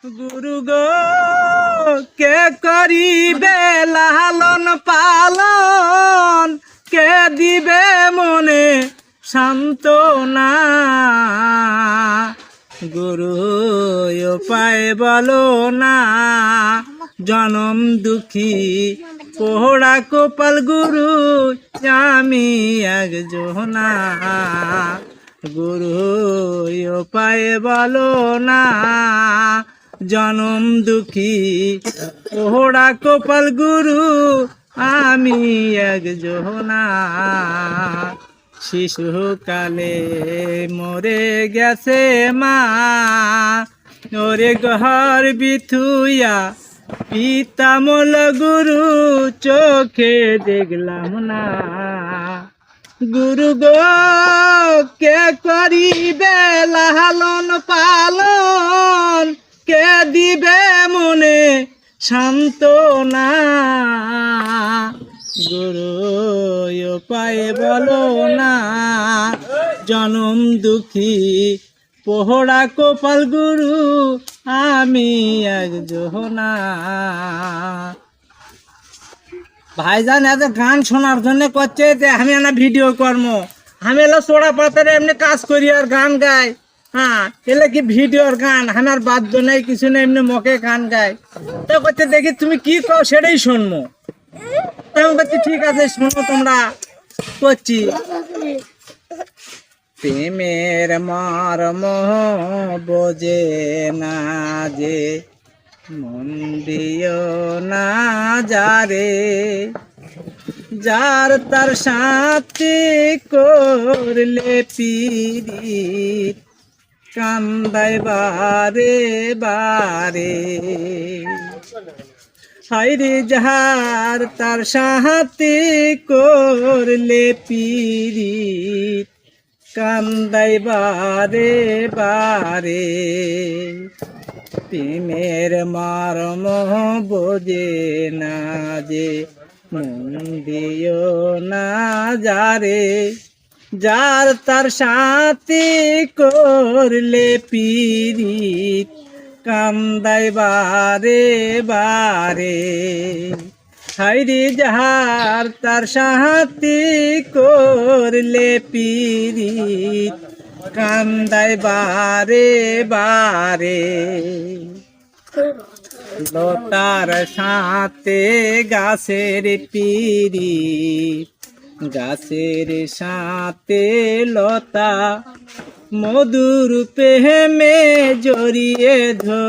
গুরু গো কে করিবে লালন পালন, কে দিবে মনে সান্ত্বনা। গুরু উপায় বলো না, জনম দুঃখী পোড়া কপাল গুরু আমি একজনা। গুরু উপায় বলো না, জনম দুঃখী পোড়া কপাল গুরু আমি একজনা। শিশুকালে মরে গেছে মা, ওরে ঘর বিথুয়া পিতামল গুরু চোখে দেখলাম না। গুরু গো কে করিবে লালন পালন, কে দিবে মনে সান্ত্বনা। গুরু উপায় বলো না, জনম দুঃখী পোহড়া কপাল গুরু আমি একজনা। ভাইজান এত গান শোনার জন্য করছে যে আমি না ভিডিও কর্ম, আমি এলো চোড়া পাতারে এমনি কাজ করি আর গান গাই। হ্যাঁ এলে কি ভিডিওর গান, আমার বাদ্য নেই কিছু নেই, এমনি মকে গান গাই। তো করছে দেখি তুমি কি কও সেটাই শুনবো। তখন করছি ঠিক আছে শোনো তোমরা করছি। প্রেমের মর্ম বোঝে না যে, মন দিও না যারে, যার তার সাথে করলে পিরিত কান্দায় বারে বারে। হাইরে যাহার তার সাথে করলে পিরিত কান্দায় বারে বারে। প্রেমের মর্ম বোঝে না যে, মন দিও না যারে, যার তার সাথে করলে পিরিত কান্দায় বারে বারে। হাইরে যাহার তার সাথে করলে পিরিত কান্দায় বারে বারে। লতার সাথে গাছের পিরিত, গাছের সাথে লতা মধুর প্রেমে জড়িয়ে ধর।